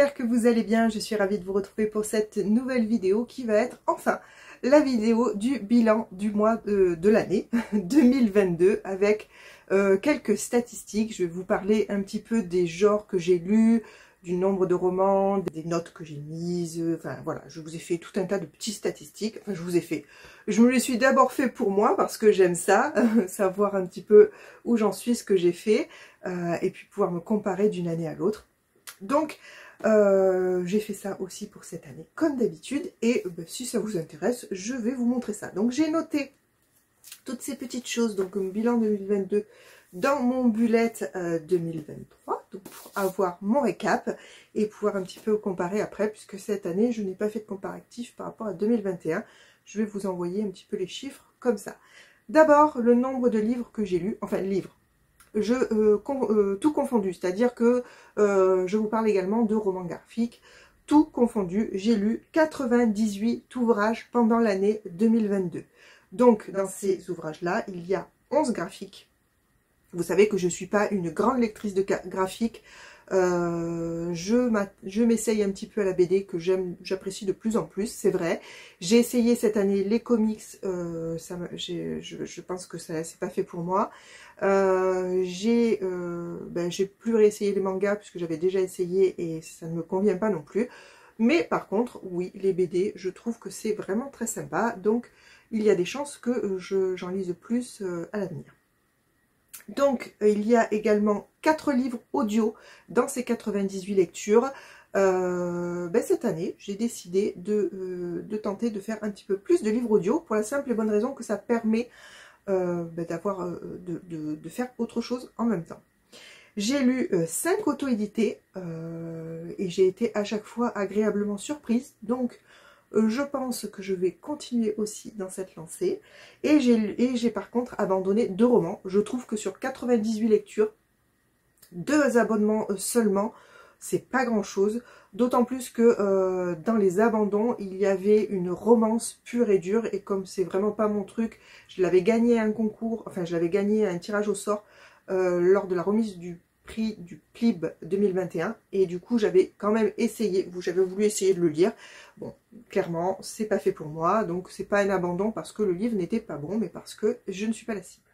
j'espère que vous allez bien. Je suis ravie de vous retrouver pour cette nouvelle vidéo qui va être enfin la vidéo du bilan du mois de l'année 2022 avec quelques statistiques. Je vais vous parler un petit peu des genres que j'ai lus, du nombre de romans, des notes que j'ai mises, enfin voilà, je vous ai fait tout un tas de petites statistiques, enfin je me les suis d'abord fait pour moi parce que j'aime ça, savoir un petit peu où j'en suis, ce que j'ai fait, et puis pouvoir me comparer d'une année à l'autre. Donc j'ai fait ça aussi pour cette année comme d'habitude, et si ça vous intéresse, je vais vous montrer ça. Donc j'ai noté toutes ces petites choses, donc comme bilan 2022, dans mon bullet 2023, donc pour avoir mon récap et pouvoir un petit peu comparer après, puisque cette année je n'ai pas fait de comparatif par rapport à 2021. Je vais vous envoyer un petit peu les chiffres comme ça. D'abord, le nombre de livres que j'ai lus, enfin livres, tout confondu, c'est-à-dire que je vous parle également de romans graphiques, tout confondu. J'ai lu 98 ouvrages pendant l'année 2022. Donc dans ces ouvrages-là, il y a 11 graphiques. Vous savez que je ne suis pas une grande lectrice de graphiques. Je m'essaye un petit peu à la BD que j'apprécie de plus en plus, c'est vrai. J'ai essayé cette année les comics, je pense que ça c'est pas fait pour moi. J'ai plus réessayé les mangas puisque j'avais déjà essayé et ça ne me convient pas non plus. Mais par contre, oui, les BD, je trouve que c'est vraiment très sympa. Donc il y a des chances que j'en lise plus à l'avenir. Donc, il y a également 4 livres audio dans ces 98 lectures. Cette année, j'ai décidé de tenter de faire un petit peu plus de livres audio pour la simple et bonne raison que ça permet de faire autre chose en même temps. J'ai lu 5 auto-édités et j'ai été à chaque fois agréablement surprise. Donc, je pense que je vais continuer aussi dans cette lancée. Et j'ai par contre abandonné 2 romans. Je trouve que sur 98 lectures, 2 abonnements seulement, c'est pas grand chose. D'autant plus que dans les abandons, il y avait une romance pure et dure. Et comme c'est vraiment pas mon truc, je l'avais gagné à un concours, enfin je l'avais gagné à un tirage au sort lors de la remise du prix du PLIB 2021, et du coup j'avais quand même essayé, j'avais voulu essayer de le lire. Bon, clairement c'est pas fait pour moi, donc c'est pas un abandon parce que le livre n'était pas bon, mais parce que je ne suis pas la cible.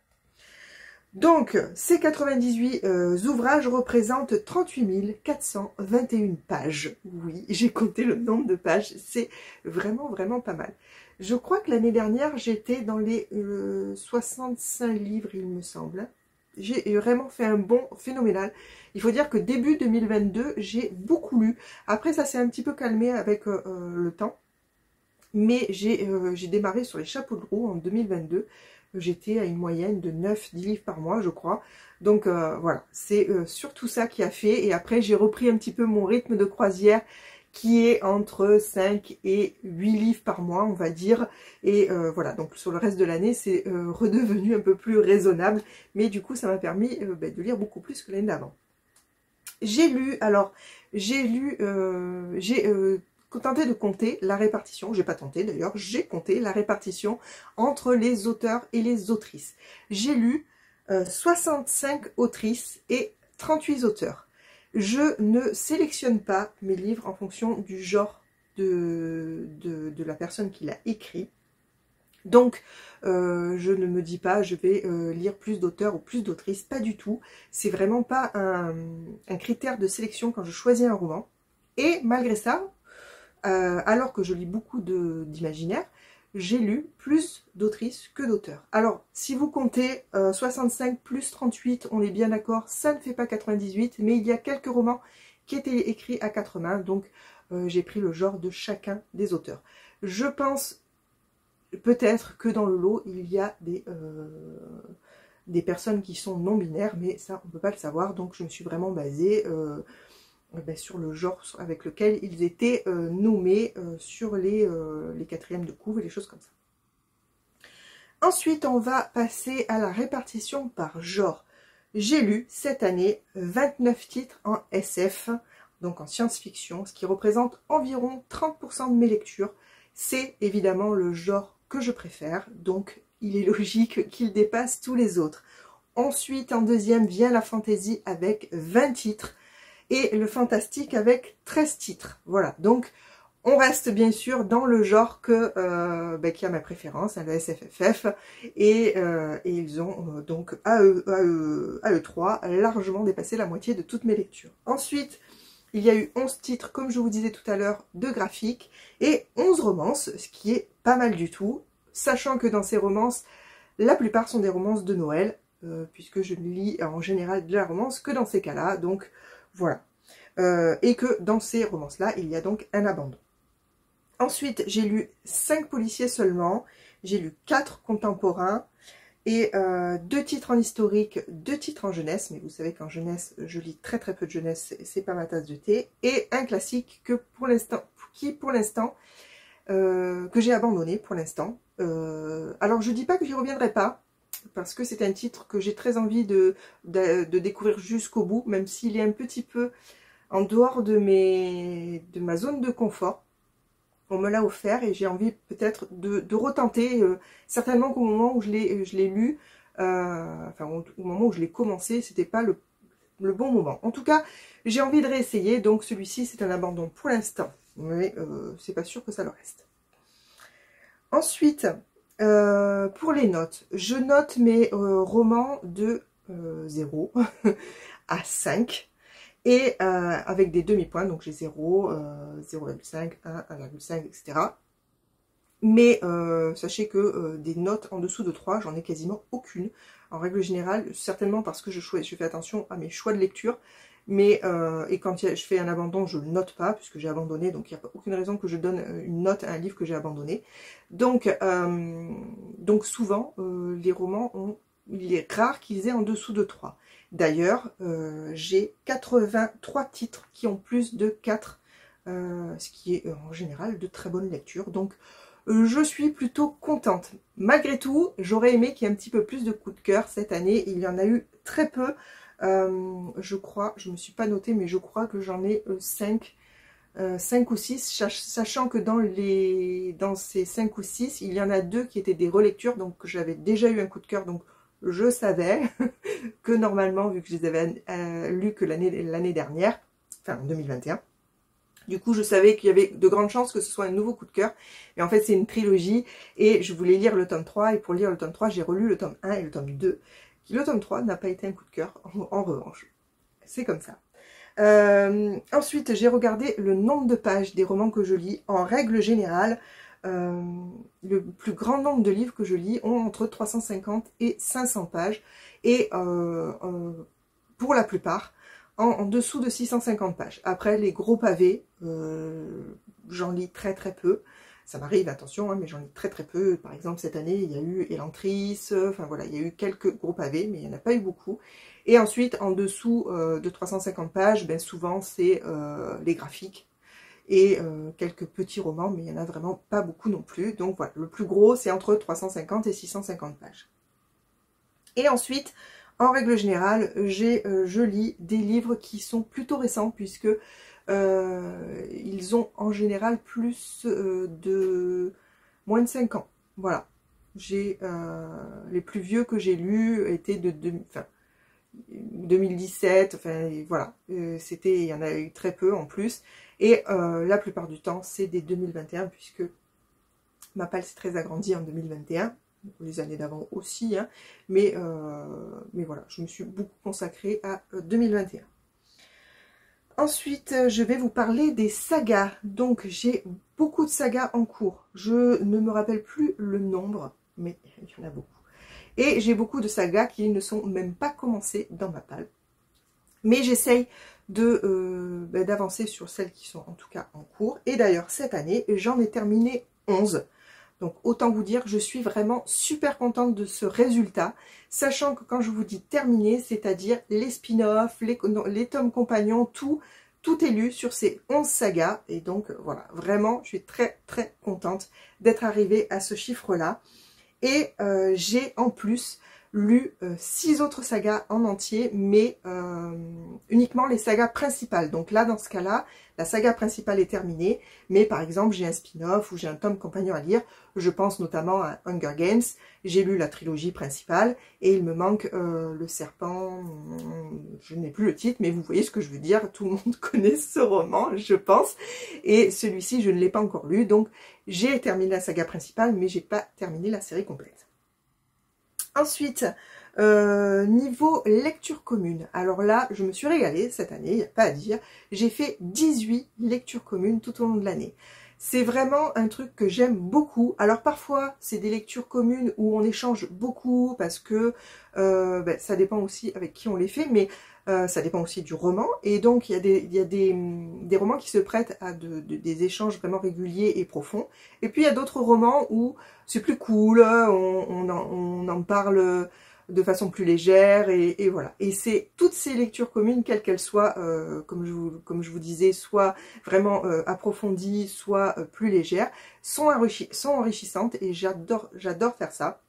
Donc ces 98 ouvrages représentent 38 421 pages. Oui, j'ai compté le nombre de pages, c'est vraiment pas mal. Je crois que l'année dernière j'étais dans les 65 livres, il me semble. J'ai vraiment fait un bond phénoménal. Il faut dire que début 2022, j'ai beaucoup lu. Après, ça s'est un petit peu calmé avec le temps. Mais j'ai démarré sur les chapeaux de roue en 2022. J'étais à une moyenne de 9-10 livres par mois, je crois. Donc voilà, c'est surtout ça qui a fait. Et après, j'ai repris un petit peu mon rythme de croisière, qui est entre 5 et 8 livres par mois, on va dire. Et voilà, donc sur le reste de l'année, c'est redevenu un peu plus raisonnable. Mais du coup, ça m'a permis de lire beaucoup plus que l'année d'avant. J'ai tenté de compter la répartition, j'ai pas tenté d'ailleurs, j'ai compté la répartition entre les auteurs et les autrices. J'ai lu 65 autrices et 38 auteurs. Je ne sélectionne pas mes livres en fonction du genre de la personne qui l'a écrit. Donc, je ne me dis pas je vais lire plus d'auteurs ou plus d'autrices, pas du tout. C'est vraiment pas un critère de sélection quand je choisis un roman. Et malgré ça, alors que je lis beaucoup d'imaginaire, j'ai lu plus d'autrices que d'auteurs. Alors, si vous comptez 65 plus 38, on est bien d'accord, ça ne fait pas 98, mais il y a quelques romans qui étaient écrits à 4 mains, donc j'ai pris le genre de chacun des auteurs. Je pense peut-être que dans le lot, il y a des personnes qui sont non-binaires, mais ça, on ne peut pas le savoir, donc je me suis vraiment basée sur le genre avec lequel ils étaient nommés sur les 4e de couve et les choses comme ça. Ensuite, on va passer à la répartition par genre. J'ai lu cette année 29 titres en SF, donc en science-fiction, ce qui représente environ 30% de mes lectures. C'est évidemment le genre que je préfère, donc il est logique qu'il dépasse tous les autres. Ensuite, en deuxième, vient la fantasy avec 20 titres. et le fantastique avec 13 titres. Voilà, donc on reste bien sûr dans le genre qui a ma préférence, hein, le SFFF, et ils ont donc AE3 largement dépassé la moitié de toutes mes lectures. Ensuite, il y a eu 11 titres, comme je vous disais tout à l'heure, de graphiques, et 11 romances, ce qui est pas mal du tout, sachant que dans ces romances, la plupart sont des romances de Noël, puisque je ne lis en général de la romance que dans ces cas-là, donc voilà. Et que dans ces romances-là, il y a donc un abandon. Ensuite, j'ai lu 5 policiers seulement, j'ai lu 4 contemporains, et 2 titres en historique, 2 titres en jeunesse, mais vous savez qu'en jeunesse, je lis très très peu de jeunesse, c'est pas ma tasse de thé, et un classique que pour l'instant, que j'ai abandonné pour l'instant. Alors je dis pas que j'y reviendrai pas, parce que c'est un titre que j'ai très envie de découvrir jusqu'au bout, même s'il est un petit peu en dehors de ma zone de confort. On me l'a offert et j'ai envie peut-être de retenter, certainement qu'au moment où je l'ai lu, enfin au moment où je l'ai commencé, c'était pas le bon moment. En tout cas, j'ai envie de réessayer, donc celui-ci c'est un abandon pour l'instant, mais c'est pas sûr que ça le reste. Ensuite, pour les notes, je note mes romans de 0 à 5. Et avec des demi-points, donc j'ai 0, 0,5, 1, 1,5, etc. Mais sachez que des notes en dessous de 3, j'en ai quasiment aucune. En règle générale, certainement parce que je fais attention à mes choix de lecture. Mais et quand je fais un abandon, je ne le note pas, puisque j'ai abandonné. Donc il n'y a aucune raison que je donne une note à un livre que j'ai abandonné. Donc souvent, les romans, il est rare qu'ils aient en dessous de 3. D'ailleurs, j'ai 83 titres qui ont plus de 4, ce qui est en général de très bonne lecture. Donc, je suis plutôt contente. Malgré tout, j'aurais aimé qu'il y ait un petit peu plus de coups de cœur cette année. Il y en a eu très peu. Je crois, je ne me suis pas notée, mais je crois que j'en ai 5 ou 6, sachant que dans ces 5 ou 6, il y en a 2 qui étaient des relectures, donc j'avais déjà eu un coup de cœur, donc je savais que normalement, vu que je les avais lus que l'année dernière, enfin en 2021, du coup je savais qu'il y avait de grandes chances que ce soit un nouveau coup de cœur. Et en fait c'est une trilogie et je voulais lire le tome 3, et pour lire le tome 3, j'ai relu le tome 1 et le tome 2. Le tome 3 n'a pas été un coup de cœur, en revanche. C'est comme ça. Ensuite, j'ai regardé le nombre de pages des romans que je lis. En règle générale, le plus grand nombre de livres que je lis ont entre 350 et 500 pages. Et pour la plupart, en dessous de 650 pages. Après, les gros pavés, j'en lis très très peu. Ça m'arrive, attention, hein, mais j'en lis très très peu. Par exemple, cette année, il y a eu Elantris, enfin voilà, il y a eu quelques gros pavés, mais il n'y en a pas eu beaucoup. Et ensuite, en dessous de 350 pages, ben, souvent c'est les graphiques et quelques petits romans, mais il n'y en a vraiment pas beaucoup non plus. Donc voilà, le plus gros, c'est entre 350 et 650 pages. Et ensuite, en règle générale, je lis des livres qui sont plutôt récents, puisque ils ont en général plus de moins de 5 ans. Voilà. Les plus vieux que j'ai lus étaient de 2017, enfin voilà. Il y en a eu très peu en plus. Et la plupart du temps, c'est des 2021, puisque ma palle s'est très agrandie en 2021. Les années d'avant aussi, hein, mais voilà, je me suis beaucoup consacrée à 2021. Ensuite, je vais vous parler des sagas. Donc, j'ai beaucoup de sagas en cours. Je ne me rappelle plus le nombre, mais il y en a beaucoup. Et j'ai beaucoup de sagas qui ne sont même pas commencées dans ma palle. Mais j'essaye d'avancer sur celles qui sont en tout cas en cours. Et d'ailleurs, cette année, j'en ai terminé 11. Donc, autant vous dire, je suis vraiment super contente de ce résultat, sachant que quand je vous dis terminé, c'est-à-dire les spin-offs, les tomes compagnons, tout est lu sur ces 11 sagas. Et donc, voilà, vraiment, je suis très, très contente d'être arrivée à ce chiffre-là. Et j'ai en plus lu 6 autres sagas en entier, mais uniquement les sagas principales. Donc là, dans ce cas-là, la saga principale est terminée, mais par exemple, j'ai un spin-off ou j'ai un tome compagnon à lire. Je pense notamment à Hunger Games. J'ai lu la trilogie principale et il me manque le serpent, je n'ai plus le titre, mais vous voyez ce que je veux dire. Tout le monde connaît ce roman, je pense. Et celui-ci, je ne l'ai pas encore lu, donc j'ai terminé la saga principale, mais j'ai pas terminé la série complète. Ensuite, niveau lecture commune, alors là, je me suis régalée cette année, il n'y a pas à dire. J'ai fait 18 lectures communes tout au long de l'année. C'est vraiment un truc que j'aime beaucoup. Alors parfois, c'est des lectures communes où on échange beaucoup parce que ça dépend aussi avec qui on les fait, mais ça dépend aussi du roman. Et donc, il y a des romans qui se prêtent à des échanges vraiment réguliers et profonds. Et puis, il y a d'autres romans où c'est plus cool, on en parle de façon plus légère et voilà. Et c'est toutes ces lectures communes, quelles qu'elles soient, comme je vous disais, soit vraiment approfondies, soit plus légères, sont enrichissantes et j'adore faire ça.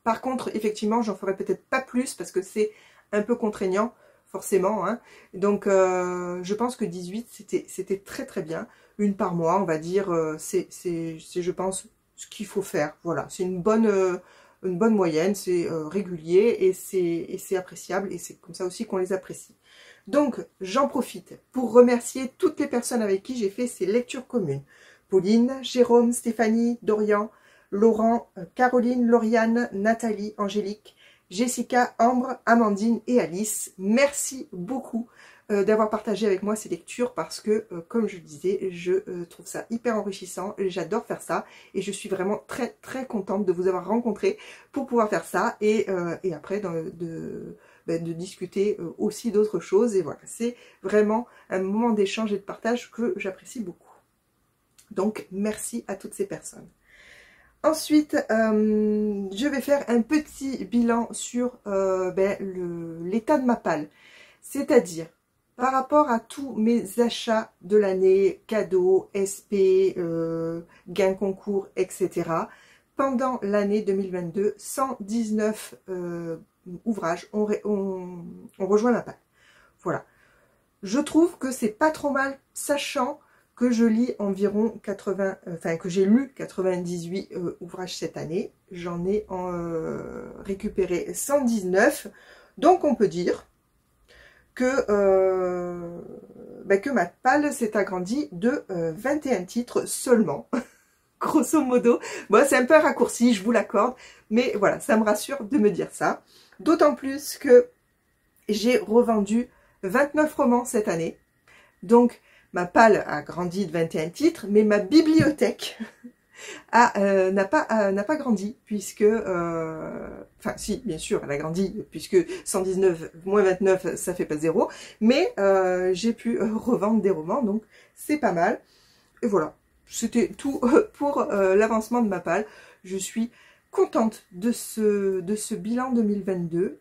Par contre, effectivement, j'en ferai peut-être pas plus parce que c'est un peu contraignant, forcément. Hein. Donc, je pense que 18, c'était très très bien. Une par mois, on va dire, c'est je pense, ce qu'il faut faire. Voilà, c'est une bonne moyenne, c'est régulier et c'est appréciable et c'est comme ça aussi qu'on les apprécie. Donc, j'en profite pour remercier toutes les personnes avec qui j'ai fait ces lectures communes. Pauline, Jérôme, Stéphanie, Dorian, Laurent, Caroline, Lauriane, Nathalie, Angélique, Jessica, Ambre, Amandine et Alice. Merci beaucoup d'avoir partagé avec moi ces lectures parce que, comme je le disais, je trouve ça hyper enrichissant, j'adore faire ça et je suis vraiment très très contente de vous avoir rencontré pour pouvoir faire ça et après de discuter aussi d'autres choses et voilà, c'est vraiment un moment d'échange et de partage que j'apprécie beaucoup. Donc merci à toutes ces personnes. Ensuite, je vais faire un petit bilan sur l'état de ma palle, c'est-à-dire par rapport à tous mes achats de l'année, cadeaux, SP, gains concours, etc. Pendant l'année 2022, 119 ouvrages ont rejoint ma palle. Voilà. Je trouve que c'est pas trop mal, sachant que je lis environ 80, que j'ai lu 98 ouvrages cette année. J'en ai récupéré 119. Donc on peut dire que ma palle s'est agrandie de 21 titres seulement. Grosso modo. Bon, c'est un peu un raccourci, je vous l'accorde. Mais voilà, ça me rassure de me dire ça. D'autant plus que j'ai revendu 29 romans cette année. Donc, ma palle a grandi de 21 titres, mais ma bibliothèque n'a pas grandi, puisque... Enfin, si, bien sûr, elle a grandi, puisque 119 moins 29, ça fait pas 0. Mais j'ai pu revendre des romans, donc c'est pas mal. Et voilà, c'était tout pour l'avancement de ma palle. Je suis contente de ce bilan 2022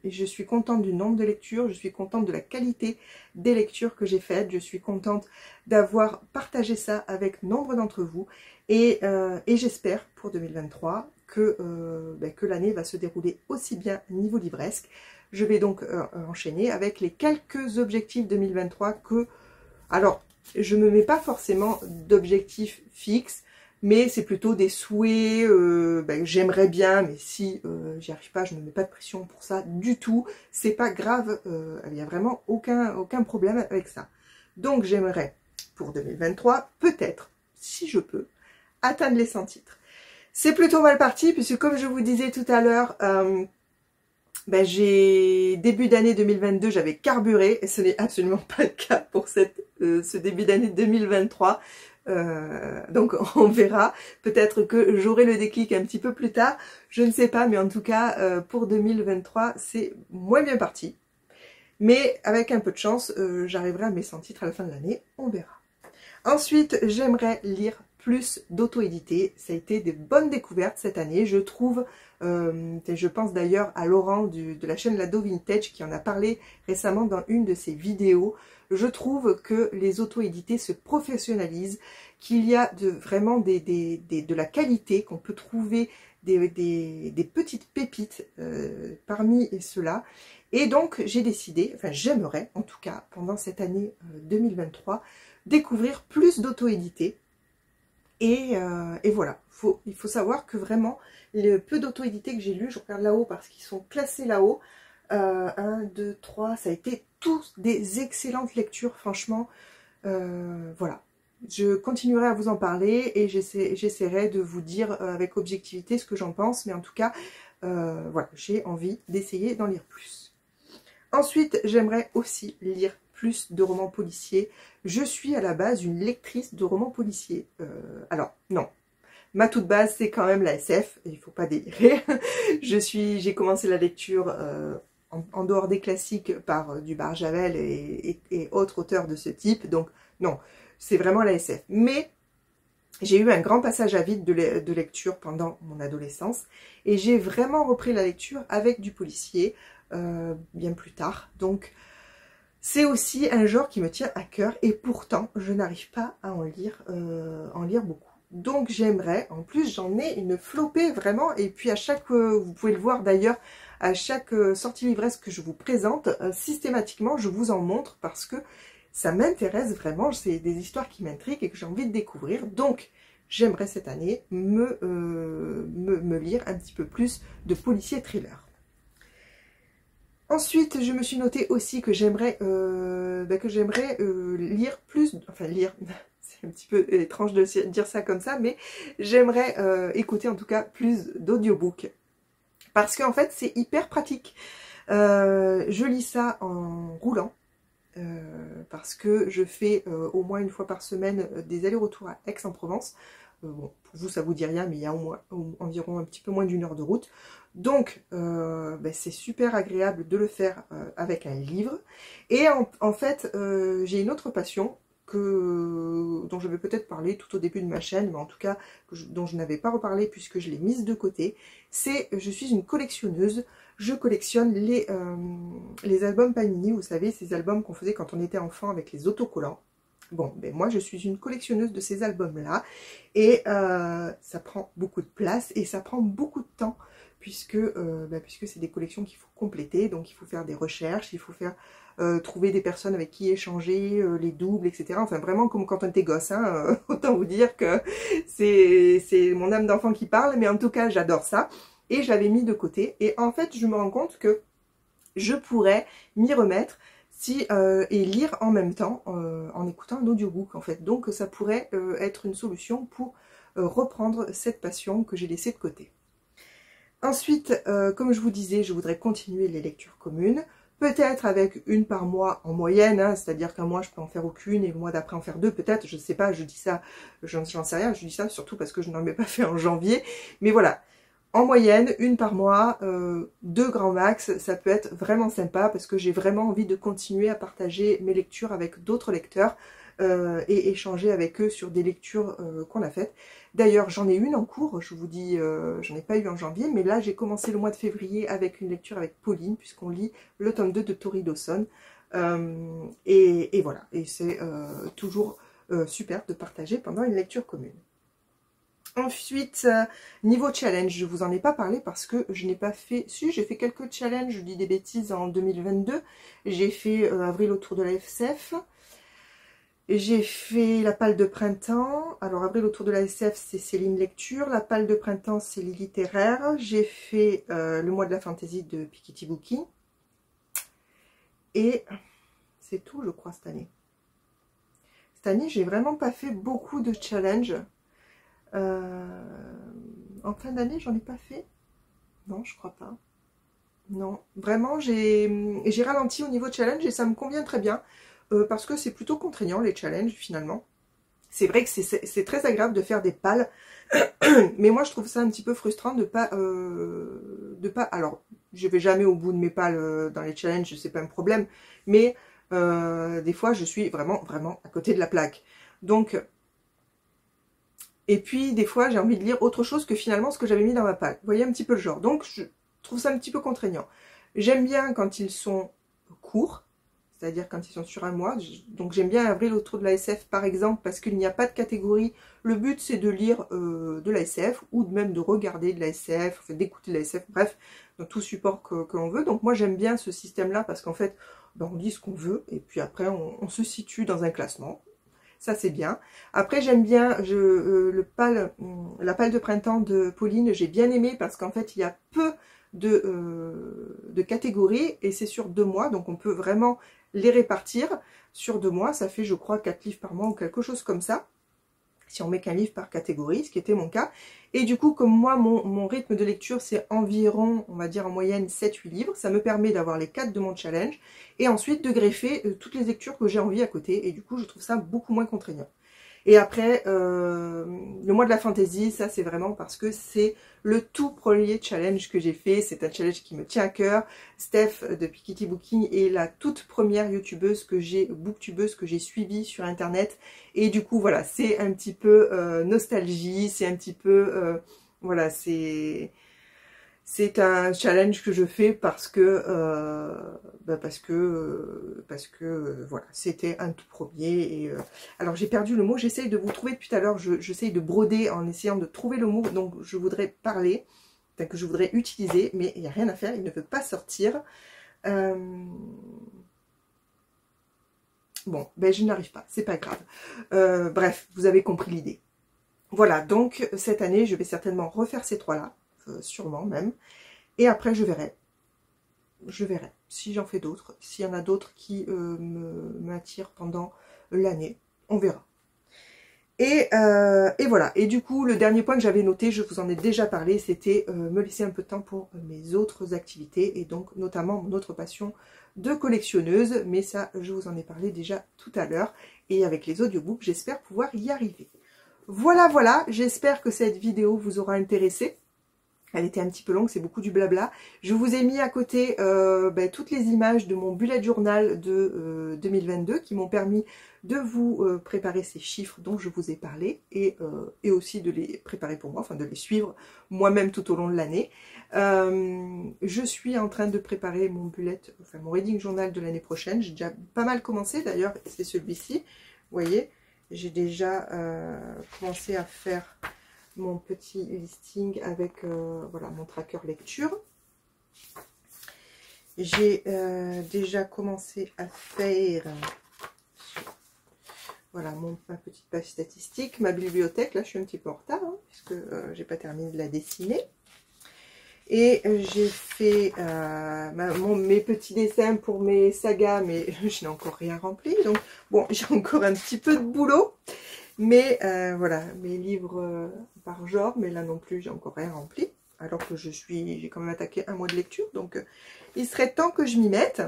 et je suis contente du nombre de lectures, je suis contente de la qualité des lectures que j'ai faites, je suis contente d'avoir partagé ça avec nombre d'entre vous et j'espère pour 2023 que l'année va se dérouler aussi bien niveau livresque. Je vais donc enchaîner avec les quelques objectifs 2023 que... Alors, je ne me mets pas forcément d'objectifs fixes, mais c'est plutôt des souhaits, j'aimerais bien, mais si j'y arrive pas, je ne me mets pas de pression pour ça du tout. C'est pas grave, il n'y a vraiment aucun problème avec ça. Donc j'aimerais, pour 2023, peut-être, si je peux, atteindre les 100 titres. C'est plutôt mal parti, puisque comme je vous disais tout à l'heure, début d'année 2022, j'avais carburé, et ce n'est absolument pas le cas pour ce début d'année 2023. Donc on verra, peut-être que j'aurai le déclic un petit peu plus tard, je ne sais pas, mais en tout cas pour 2023 c'est moins bien parti, mais avec un peu de chance j'arriverai à mes 100 titres à la fin de l'année, on verra. Ensuite j'aimerais lire plus d'auto-édité, ça a été des bonnes découvertes cette année, je trouve, je pense d'ailleurs à Laurent de la chaîne Lado Vintage qui en a parlé récemment dans une de ses vidéos. Je trouve que les auto-édités se professionnalisent, qu'il y a vraiment de la qualité, qu'on peut trouver des petites pépites parmi ceux-là. Et donc j'ai décidé, enfin j'aimerais en tout cas pendant cette année 2023 découvrir plus d'auto-édité. Et voilà, il faut savoir que vraiment le peu d'auto-édité que j'ai lu, je regarde là-haut parce qu'ils sont classés là-haut, 1, 2, 3, ça a été tous des excellentes lectures, franchement. Voilà, je continuerai à vous en parler et j'essaierai de vous dire avec objectivité ce que j'en pense, mais en tout cas, voilà, j'ai envie d'essayer d'en lire plus. Ensuite, j'aimerais aussi lire plus de romans policiers. Je suis à la base une lectrice de romans policiers. Alors, non. Ma toute base, c'est quand même la SF, il ne faut pas délirer. J'ai commencé la lecture en dehors des classiques par du Barjavel et autres auteurs de ce type. Donc, non, c'est vraiment la SF. Mais j'ai eu un grand passage à vide de lecture pendant mon adolescence. Et j'ai vraiment repris la lecture avec du policier bien plus tard. Donc, c'est aussi un genre qui me tient à cœur et pourtant, je n'arrive pas à en lire beaucoup. Donc, j'aimerais, en plus, j'en ai une flopée vraiment. Et puis, à chaque, vous pouvez le voir d'ailleurs, à chaque sortie livresque que je vous présente, systématiquement, je vous en montre parce que ça m'intéresse vraiment. C'est des histoires qui m'intriguent et que j'ai envie de découvrir. Donc, j'aimerais cette année me lire un petit peu plus de policiers thrillers. Ensuite, je me suis noté aussi que j'aimerais lire plus, enfin lire, c'est un petit peu étrange de dire ça comme ça, mais j'aimerais écouter en tout cas plus d'audiobooks. Parce qu'en fait, c'est hyper pratique. Je lis ça en roulant, parce que je fais au moins une fois par semaine des allers-retours à Aix-en-Provence. Bon, pour vous, ça vous dit rien, mais il y a environ un petit peu moins d'1 heure de route. Donc, c'est super agréable de le faire avec un livre. Et en fait, j'ai une autre passion dont je vais peut-être parler tout au début de ma chaîne, mais en tout cas, dont je n'avais pas reparlé puisque je l'ai mise de côté. Je suis une collectionneuse. Je collectionne les albums Panini, vous savez, ces albums qu'on faisait quand on était enfant avec les autocollants. Bon, moi je suis une collectionneuse de ces albums-là et ça prend beaucoup de place et ça prend beaucoup de temps puisque c'est des collections qu'il faut compléter, donc il faut faire des recherches, il faut faire trouver des personnes avec qui échanger, les doubles, etc. Enfin vraiment comme quand on était gosse, hein, autant vous dire que c'est mon âme d'enfant qui parle, mais en tout cas j'adore ça et je l'avais mis de côté et en fait je me rends compte que je pourrais m'y remettre et lire en même temps en écoutant un audiobook en fait. Donc ça pourrait être une solution pour reprendre cette passion que j'ai laissée de côté. Ensuite, comme je vous disais, je voudrais continuer les lectures communes, peut-être avec une par mois en moyenne, hein, c'est-à-dire qu'un mois je peux en faire aucune et le mois d'après en faire 2 peut-être, je ne sais pas, je dis ça, j'en sais rien, je dis ça surtout parce que je n'en ai pas fait en janvier, mais voilà. En moyenne, une par mois, 2 grands max, ça peut être vraiment sympa parce que j'ai vraiment envie de continuer à partager mes lectures avec d'autres lecteurs et échanger avec eux sur des lectures qu'on a faites. D'ailleurs, j'en ai une en cours, je vous dis, j'en ai pas eu en janvier, mais là j'ai commencé le mois de février avec une lecture avec Pauline, puisqu'on lit le tome 2 de Tori Dawson. Et voilà, et c'est toujours super de partager pendant une lecture commune. Ensuite, niveau challenge, je vous en ai pas parlé parce que je n'ai pas fait... Si, j'ai fait quelques challenges, je dis des bêtises, en 2022. J'ai fait Avril autour de la SF. J'ai fait La Palle de Printemps. Alors, Avril autour de la SF, c'est Céline Lecture. La Palle de Printemps, c'est Lit Littéraire. J'ai fait Le Mois de la Fantaisie de Pikiti Bookie. Et c'est tout, je crois, cette année. Cette année, j'ai vraiment pas fait beaucoup de challenges. En fin d'année, j'en ai pas fait. Non, je crois pas. Non, vraiment, j'ai ralenti au niveau challenge et ça me convient très bien. Parce que c'est plutôt contraignant, les challenges, finalement. C'est vrai que c'est très agréable de faire des pales. Mais moi, je trouve ça un petit peu frustrant de pas... alors, je vais jamais au bout de mes pales dans les challenges, c'est pas un problème. Mais des fois, je suis vraiment à côté de la plaque. Donc... Et puis, des fois, j'ai envie de lire autre chose que finalement ce que j'avais mis dans ma palle. Vous voyez un petit peu le genre. Donc, je trouve ça un petit peu contraignant. J'aime bien quand ils sont courts, c'est-à-dire quand ils sont sur un mois. Donc j'aime bien avril autour de la SF par exemple, parce qu'il n'y a pas de catégorie. Le but c'est de lire de la SF, ou même de regarder de la SF, enfin, d'écouter de la SF, bref, dans tout support que l'on veut. Donc moi j'aime bien ce système-là, parce qu'en fait, ben, on lit ce qu'on veut, et puis après on se situe dans un classement. Ça c'est bien. Après j'aime bien la palle de printemps de Pauline, j'ai bien aimé, parce qu'en fait il y a peu de catégories, et c'est sur 2 mois, donc on peut vraiment les répartir sur 2 mois. Ça fait je crois 4 livres par mois, ou quelque chose comme ça, si on met qu'un livre par catégorie, ce qui était mon cas. Et du coup, comme moi, mon rythme de lecture, c'est environ, on va dire en moyenne, 7-8 livres. Ça me permet d'avoir les 4 de mon challenge, et ensuite de greffer toutes les lectures que j'ai envie à côté. Et du coup, je trouve ça beaucoup moins contraignant. Et après, le mois de la fantaisie, ça c'est vraiment parce que c'est le tout premier challenge que j'ai fait. C'est un challenge qui me tient à cœur. Steph de Piketty Booking est la toute première booktubeuse que j'ai suivie sur internet. Et du coup, voilà, c'est un petit peu nostalgie, c'est un petit peu, voilà, c'est un challenge que je fais parce que voilà, c'était un tout premier. Et alors j'ai perdu le mot, j'essaye de vous trouver depuis tout à l'heure, j'essaye de broder en essayant de trouver le mot donc je voudrais parler, enfin, que je voudrais utiliser, mais il n'y a rien à faire, il ne veut pas sortir. Bon, ben je n'arrive pas, c'est pas grave. Bref, vous avez compris l'idée. Voilà, donc cette année je vais certainement refaire ces 3-là. Sûrement même, et après je verrai si j'en fais d'autres, s'il y en a d'autres qui m'attirent pendant l'année, on verra. Et voilà, et du coup le dernier point que j'avais noté, je vous en ai déjà parlé, c'était me laisser un peu de temps pour mes autres activités, et donc notamment mon autre passion de collectionneuse, mais ça je vous en ai parlé déjà tout à l'heure, et avec les audiobooks j'espère pouvoir y arriver. Voilà, j'espère que cette vidéo vous aura intéressé. Elle était un petit peu longue, c'est beaucoup du blabla. Je vous ai mis à côté toutes les images de mon bullet journal de 2022 qui m'ont permis de vous préparer ces chiffres dont je vous ai parlé, et aussi de les préparer pour moi, enfin de les suivre moi-même tout au long de l'année. Je suis en train de préparer mon mon reading journal de l'année prochaine. J'ai déjà pas mal commencé, d'ailleurs c'est celui-ci. Vous voyez, j'ai déjà commencé à faire mon petit listing avec voilà, mon tracker lecture. J'ai déjà commencé à faire voilà ma petite page statistique, ma bibliothèque. Là je suis un petit peu en retard hein, puisque j'ai pas terminé de la dessiner. Et j'ai fait mes petits dessins pour mes sagas, mais je n'ai encore rien rempli, donc bon, j'ai encore un petit peu de boulot. Mais voilà, mes livres par genre, mais là non plus, j'ai encore rien rempli. Alors que j'ai quand même attaqué un mois de lecture, donc il serait temps que je m'y mette.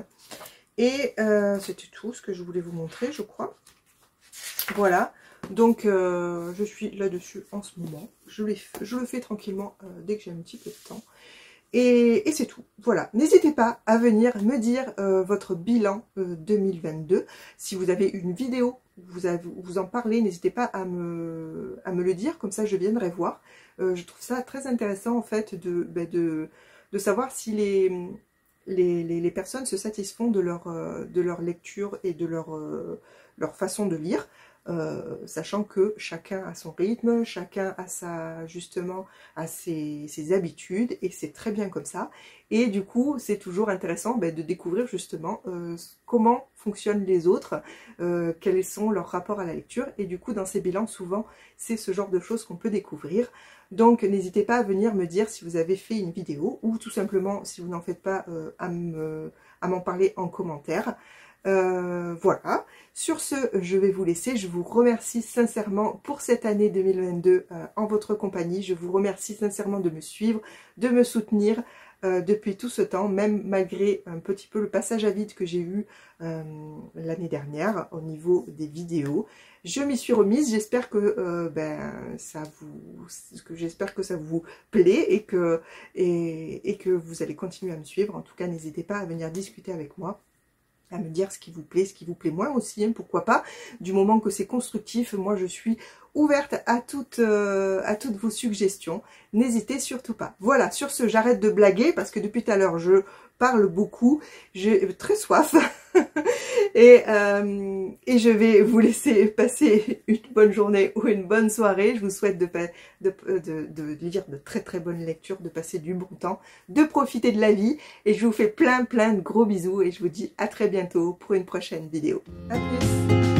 Et c'était tout ce que je voulais vous montrer, je crois. Voilà, donc je suis là-dessus en ce moment. Je le fais tranquillement dès que j'ai un petit peu de temps. Et c'est tout. Voilà, n'hésitez pas à venir me dire votre bilan 2022. Si vous avez une vidéo, vous en parlez, n'hésitez pas à me le dire, comme ça je viendrai voir. Je trouve ça très intéressant en fait de savoir si les personnes se satisfont de leur lecture et de leur façon de lire. Sachant que chacun a son rythme, chacun a justement a ses habitudes, et c'est très bien comme ça. Et du coup c'est toujours intéressant de découvrir justement comment fonctionnent les autres, quels sont leurs rapports à la lecture, et du coup dans ces bilans souvent c'est ce genre de choses qu'on peut découvrir. Donc n'hésitez pas à venir me dire si vous avez fait une vidéo, ou tout simplement si vous n'en faites pas à m'en parler en commentaire. Voilà, sur ce je vais vous laisser. Je vous remercie sincèrement pour cette année 2022 en votre compagnie. Je vous remercie sincèrement de me suivre, de me soutenir depuis tout ce temps, même malgré un petit peu le passage à vide que j'ai eu l'année dernière au niveau des vidéos. Je m'y suis remise, j'espère que j'espère que ça vous plaît, et que vous allez continuer à me suivre. En tout cas n'hésitez pas à venir discuter avec moi, à me dire ce qui vous plaît moins aussi, hein, pourquoi pas, du moment que c'est constructif. Moi je suis ouverte à toutes vos suggestions. N'hésitez surtout pas. Voilà, sur ce, j'arrête de blaguer parce que depuis tout à l'heure, je parle beaucoup. J'ai très soif. et je vais vous laisser passer une bonne journée ou une bonne soirée. Je vous souhaite de lire de très très bonnes lectures, de passer du bon temps, de profiter de la vie. Et je vous fais plein de gros bisous et je vous dis à très bientôt pour une prochaine vidéo. À plus!